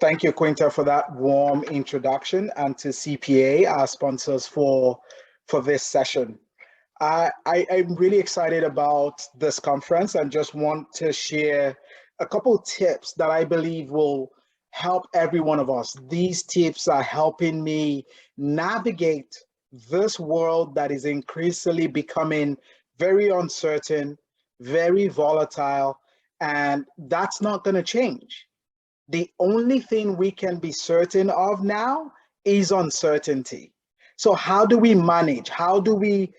Thank you, Quinta, for that warm introduction, and to CPA, our sponsors, for this session. I'm really excited about this conference and just want to share a couple tips that I believe will help every one of us. These tips are helping me navigate this world that is increasingly becoming very uncertain, very volatile, and that's not going to change. The only thing we can be certain of now is uncertainty. So how do we manage? How do we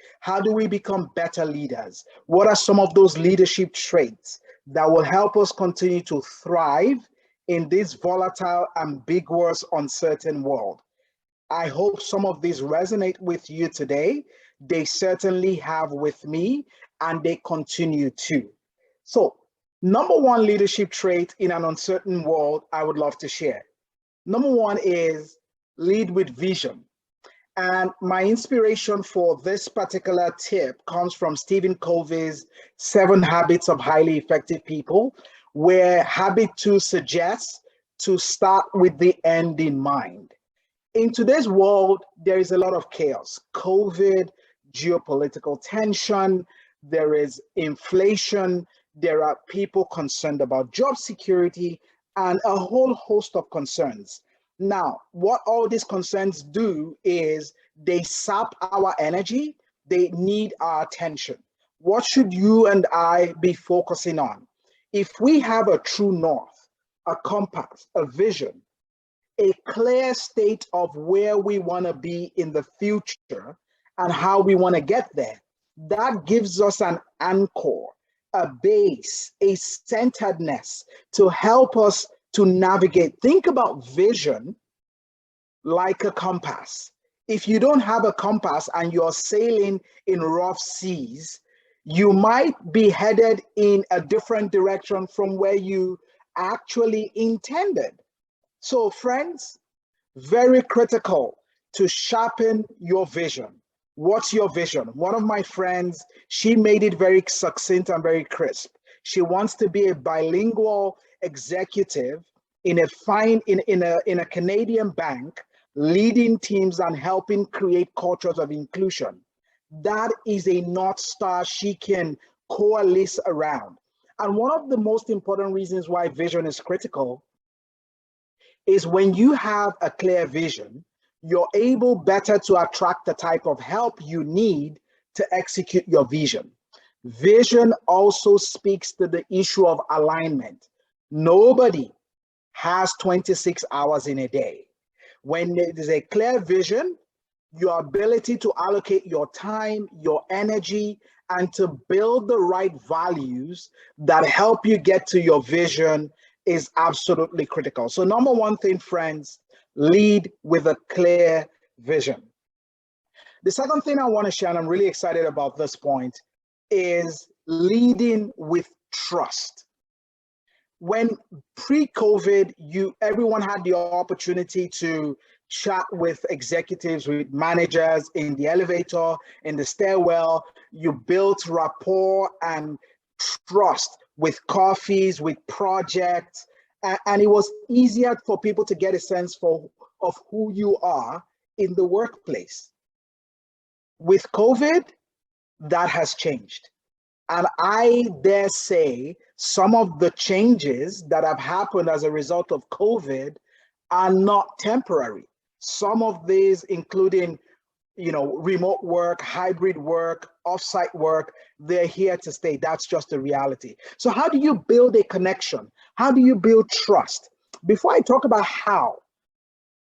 become better leaders? What are some of those leadership traits that will help us continue to thrive in this volatile, ambiguous, uncertain world? I hope some of these resonate with you today. They certainly have with me, and they continue to. So, number one leadership trait in an uncertain world I would love to share. Number one is lead with vision. And my inspiration for this particular tip comes from Stephen Covey's 7 Habits of Highly Effective People, where habit 2 suggests to start with the end in mind. In today's world, there is a lot of chaos. COVID, geopolitical tension, there is inflation, there are people concerned about job security, and a whole host of concerns. Now, what all these concerns do is they sap our energy, they need our attention. What should you and I be focusing on? If we have a true north, a compass, a vision, a clear state of where we want to be in the future and how we want to get there, that gives us an anchor, a base, a centeredness to help us to navigate. Think about vision like a compass. If you don't have a compass and you're sailing in rough seas, you might be headed in a different direction from where you actually intended. So, friends, very critical to sharpen your vision. What's your vision? One of my friends, she made it very succinct and very crisp. She wants to be a bilingual executive in a Canadian bank, leading teams and helping create cultures of inclusion. That is a North Star she can coalesce around. And one of the most important reasons why vision is critical is when you have a clear vision, you're able better to attract the type of help you need to execute your vision. Vision also speaks to the issue of alignment. Nobody has 26 hours in a day. When there is a clear vision, your ability to allocate your time, your energy, and to build the right values that help you get to your vision is absolutely critical. So number one thing, friends, lead with a clear vision. The second thing I want to share, and I'm really excited about this point, is leading with trust. When pre-COVID, everyone had the opportunity to chat with executives, with managers in the elevator, in the stairwell. You built rapport and trust with coffees, with projects, and it was easier for people to get a sense of who you are in the workplace. With COVID, that has changed. And I dare say some of the changes that have happened as a result of COVID are not temporary. Some of these, including remote work, hybrid work, offsite work, they're here to stay. That's just the reality. So how do you build a connection? How do you build trust? Before I talk about how,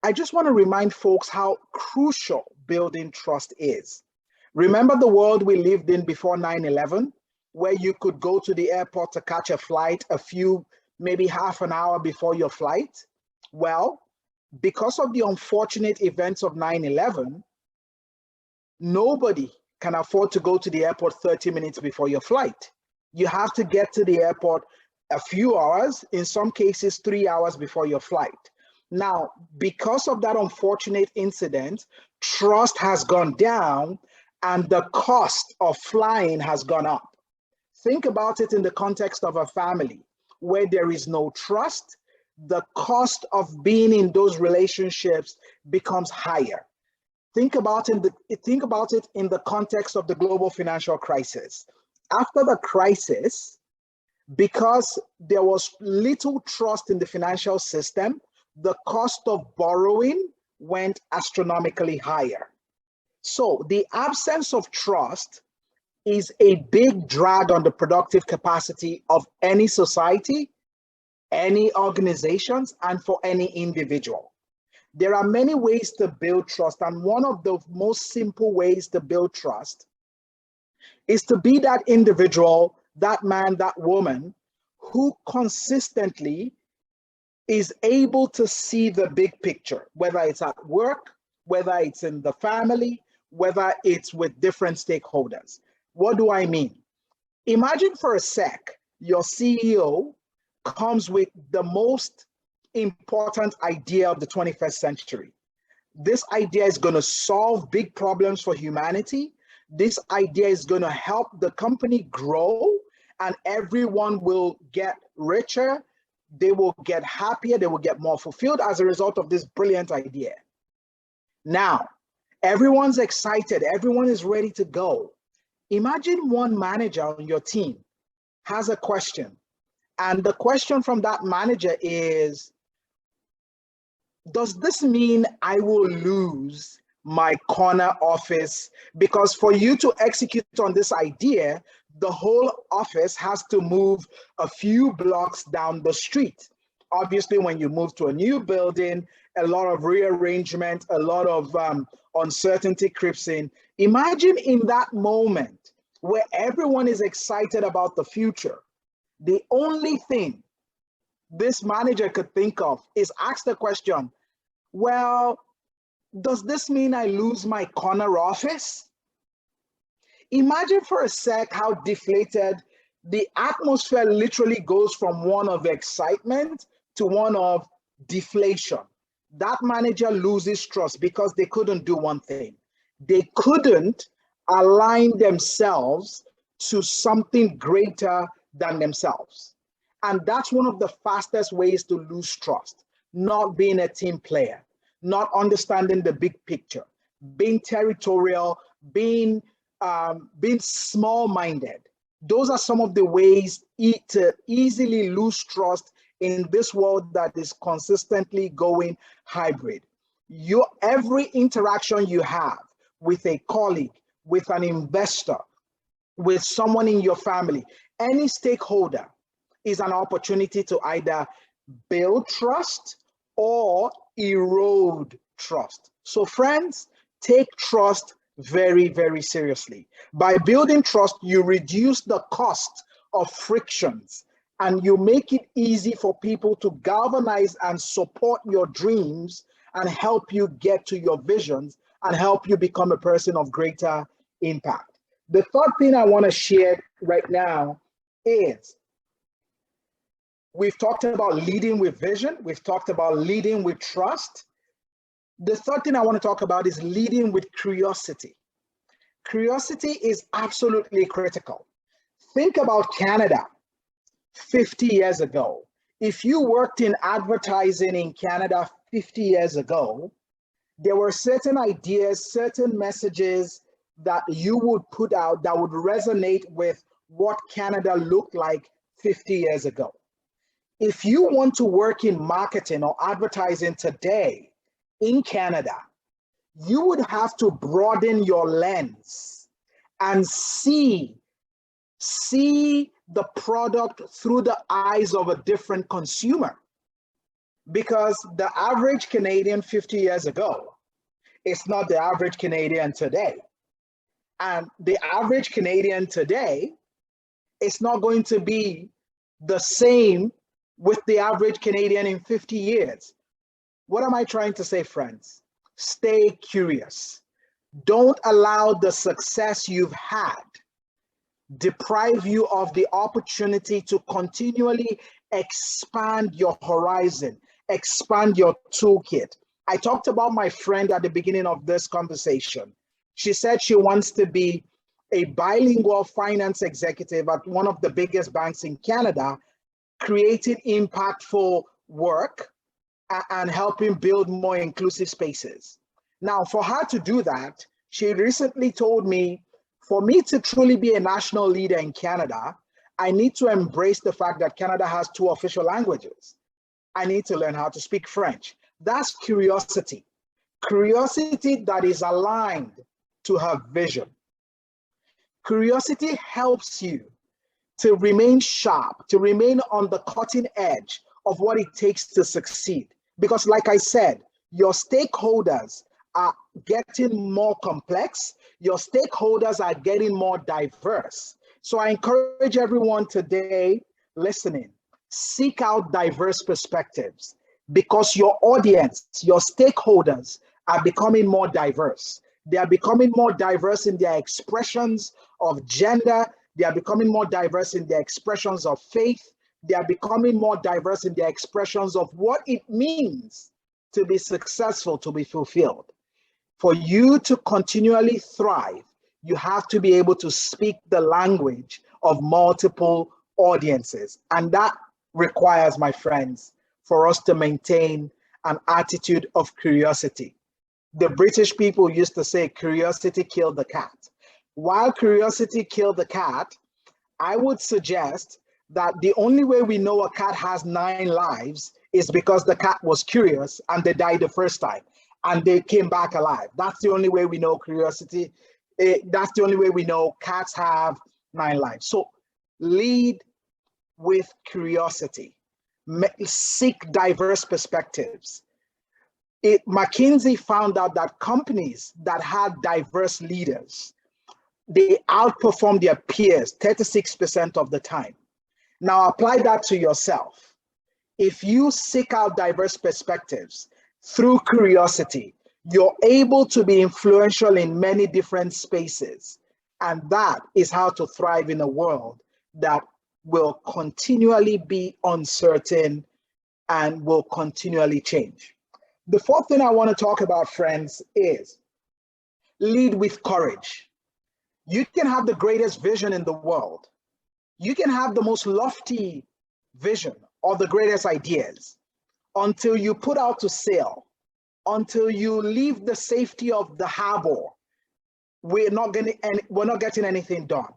I just want to remind folks how crucial building trust is. Remember the world we lived in before 9/11, where you could go to the airport to catch a flight maybe half an hour before your flight? Well, because of the unfortunate events of 9/11, nobody can afford to go to the airport 30 minutes before your flight. You have to get to the airport a few hours, in some cases 3 hours before your flight. Now, because of that unfortunate incident, trust has gone down and the cost of flying has gone up. Think about it in the context of a family where there is no trust, the cost of being in those relationships becomes higher. Think about it in the context of the global financial crisis. After the crisis, because there was little trust in the financial system, the cost of borrowing went astronomically higher. So the absence of trust is a big drag on the productive capacity of any society, any organizations, and for any individual. There are many ways to build trust, and one of the most simple ways to build trust is to be that individual, that man, that woman, who consistently is able to see the big picture, whether it's at work, whether it's in the family, whether it's with different stakeholders. What do I mean? Imagine for a sec, your CEO comes with the most important idea of the 21st century. This idea is going to solve big problems for humanity. This idea is going to help the company grow, and everyone will get richer. They will get happier. They will get more fulfilled as a result of this brilliant idea. Now, everyone's excited. Everyone is ready to go. Imagine one manager on your team has a question. And the question from that manager is, does this mean I will lose my corner office? Because for you to execute on this idea, the whole office has to move a few blocks down the street. Obviously, when you move to a new building, a lot of rearrangement, a lot of uncertainty creeps in. Imagine in that moment where everyone is excited about the future, the only thing this manager could think of is ask the question, well, does this mean I lose my corner office? Imagine for a sec how deflated the atmosphere literally goes from one of excitement to one of deflation. That manager loses trust because they couldn't do one thing. They couldn't align themselves to something greater than themselves. And that's one of the fastest ways to lose trust. Not being a team player, not understanding the big picture, being territorial, being small-minded. Those are some of the ways to easily lose trust in this world that is consistently going hybrid. Every interaction you have with a colleague, with an investor, with someone in your family, any stakeholder is an opportunity to either build trust or erode trust. So friends, take trust very, very seriously. By building trust, you reduce the cost of frictions and you make it easy for people to galvanize and support your dreams and help you get to your visions and help you become a person of greater impact. The third thing I want to share right now is we've talked about leading with vision. We've talked about leading with trust. The third thing I want to talk about is leading with curiosity. Curiosity is absolutely critical. Think about Canada 50 years ago. If you worked in advertising in Canada 50 years ago, there were certain ideas, certain messages that you would put out that would resonate with what Canada looked like 50 years ago. If you want to work in marketing or advertising today in Canada, you would have to broaden your lens and see the product through the eyes of a different consumer. Because the average Canadian 50 years ago is not the average Canadian today. And the average Canadian today is not going to be the same with the average Canadian in 50 years. What am I trying to say, friends? Stay curious. Don't allow the success you've had deprive you of the opportunity to continually expand your horizon, expand your toolkit. I talked about my friend at the beginning of this conversation. She said she wants to be a bilingual finance executive at one of the biggest banks in Canada, creating impact for work and helping build more inclusive spaces. Now, for her to do that, she recently told me, for me to truly be a national leader in Canada, I need to embrace the fact that Canada has 2 official languages. I need to learn how to speak French. That's curiosity. Curiosity that is aligned to her vision. Curiosity helps you to remain sharp, to remain on the cutting edge of what it takes to succeed. Because like I said, your stakeholders are getting more complex, your stakeholders are getting more diverse. So I encourage everyone today listening, seek out diverse perspectives, because your audience, your stakeholders are becoming more diverse. They are becoming more diverse in their expressions of gender. They are becoming more diverse in their expressions of faith. They are becoming more diverse in their expressions of what it means to be successful, to be fulfilled. For you to continually thrive, you have to be able to speak the language of multiple audiences. And that requires, my friends, for us to maintain an attitude of curiosity. The British people used to say, curiosity killed the cat. While curiosity killed the cat, I would suggest that the only way we know a cat has 9 lives is because the cat was curious and they died the first time and they came back alive. That's the only way we know curiosity. That's the only way we know cats have 9 lives. So lead with curiosity. Seek diverse perspectives. McKinsey found out that companies that had diverse leaders, they outperform their peers 36% of the time. Now apply that to yourself. If you seek out diverse perspectives through curiosity, you're able to be influential in many different spaces. And that is how to thrive in a world that will continually be uncertain and will continually change. The 4th thing I want to talk about, friends, is lead with courage. You can have the greatest vision in the world. You can have the most lofty vision or the greatest ideas until you put out to sail, until you leave the safety of the harbor. We're not getting anything done.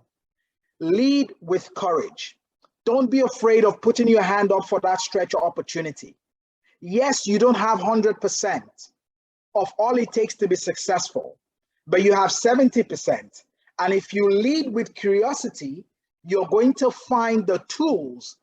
Lead with courage. Don't be afraid of putting your hand up for that stretch opportunity. Yes, you don't have 100% of all it takes to be successful, but you have 70%. And if you lead with curiosity, you're going to find the tools.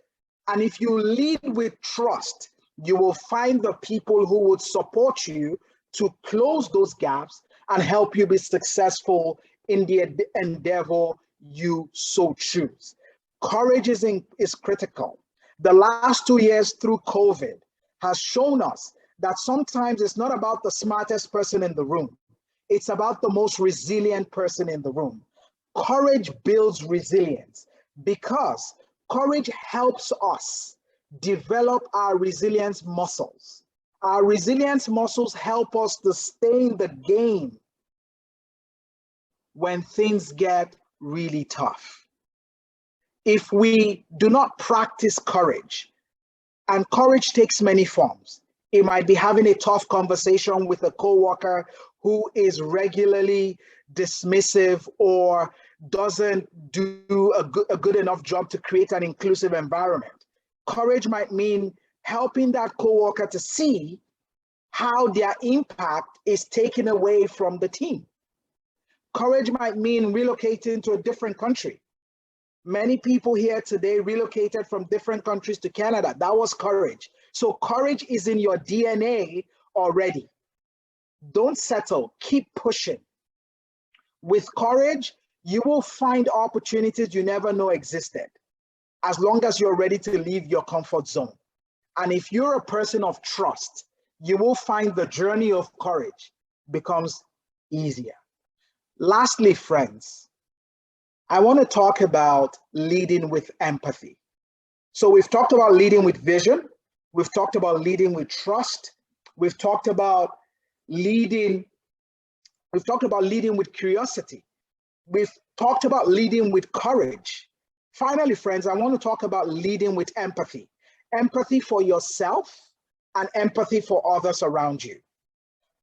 And if you lead with trust, you will find the people who would support you to close those gaps and help you be successful in the endeavor you so choose. Courage is critical. The last 2 years through COVID has shown us that sometimes it's not about the smartest person in the room. It's about the most resilient person in the room. Courage builds resilience because courage helps us develop our resilience muscles. Our resilience muscles help us to stay in the game when things get really tough. If we do not practice courage, and courage takes many forms. It might be having a tough conversation with a coworker who is regularly dismissive or doesn't do a good enough job to create an inclusive environment. Courage might mean helping that coworker to see how their impact is taken away from the team. Courage might mean relocating to a different country. Many people here today relocated from different countries to Canada. That was courage. So courage is in your DNA already. Don't settle, keep pushing. With courage, you will find opportunities you never know existed, as long as you're ready to leave your comfort zone. And if you're a person of trust, you will find the journey of courage becomes easier. Lastly, friends, I want to talk about leading with empathy. So we've talked about leading with vision. We've talked about leading with trust. We've talked about leading with curiosity. We've talked about leading with courage. Finally, friends, I want to talk about leading with empathy. empathy for yourself and empathy for others around you.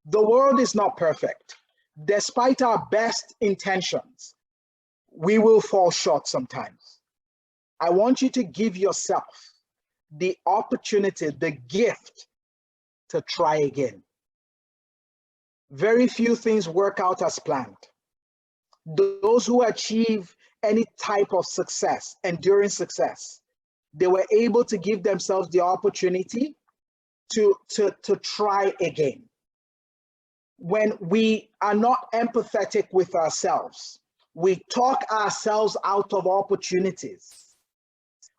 The world is not perfect. Despite our best intentions, we will fall short sometimes. I want you to give yourself the opportunity, the gift to try again. Very few things work out as planned. Those who achieve any type of success, enduring success, they were able to give themselves the opportunity to try again. When we are not empathetic with ourselves, we talk ourselves out of opportunities.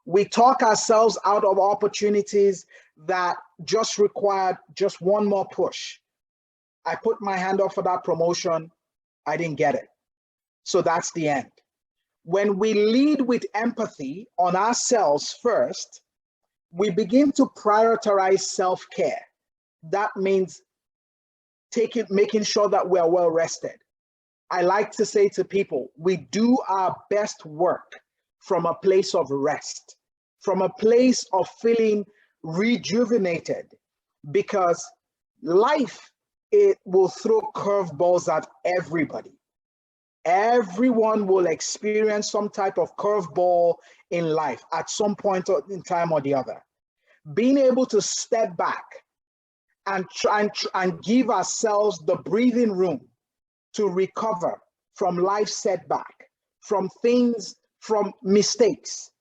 We talk ourselves out of opportunities that just required just one more push. I put my hand up for that promotion, I didn't get it. So that's the end. When we lead with empathy on ourselves first, we begin to prioritize self-care. That means making sure that we are well rested. I like to say to people, we do our best work from a place of rest, from a place of feeling rejuvenated, because life, it will throw curveballs at everybody. Everyone will experience some type of curveball in life at some point in time or the other. Being able to step back and try and give ourselves the breathing room to recover from life setback, from things, from mistakes,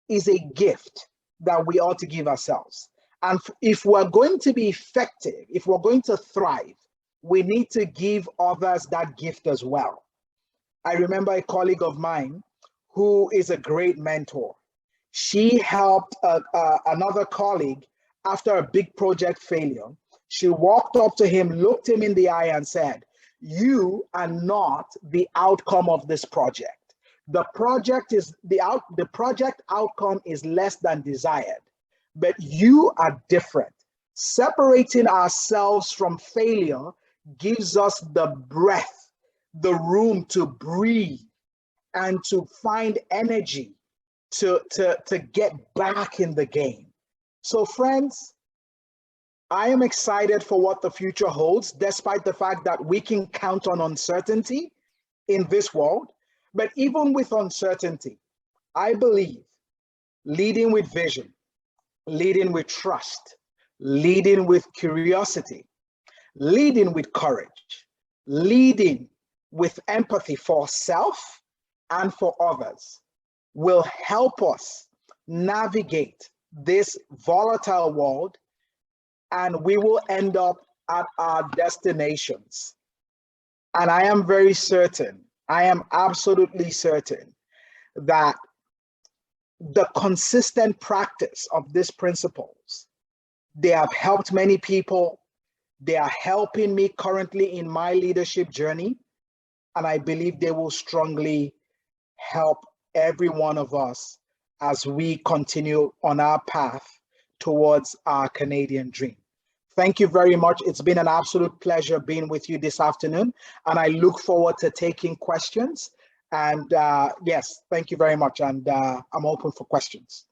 is a gift that we ought to give ourselves. And if we're going to be effective, if we're going to thrive, we need to give others that gift as well. I remember a colleague of mine who is a great mentor. She helped another colleague after a big project failure. She walked up to him, looked him in the eye and said, "You are not the outcome of this project. The project outcome is less than desired, but you are different. Separating ourselves from failure gives us the breath, the room to breathe and to find energy to get back in the game." So friends, I am excited for what the future holds, despite the fact that we can count on uncertainty in this world. But even with uncertainty, I believe leading with vision, leading with trust, leading with curiosity, leading with courage, leading with empathy for self and for others will help us navigate this volatile world, and we will end up at our destinations. And I am very certain, I am absolutely certain that the consistent practice of these principles, they have helped many people. They are helping me currently in my leadership journey, and I believe they will strongly help every one of us as we continue on our path towards our Canadian dream. Thank you very much. It's been an absolute pleasure being with you this afternoon, and I look forward to taking questions. And yes, thank you very much. And I'm open for questions.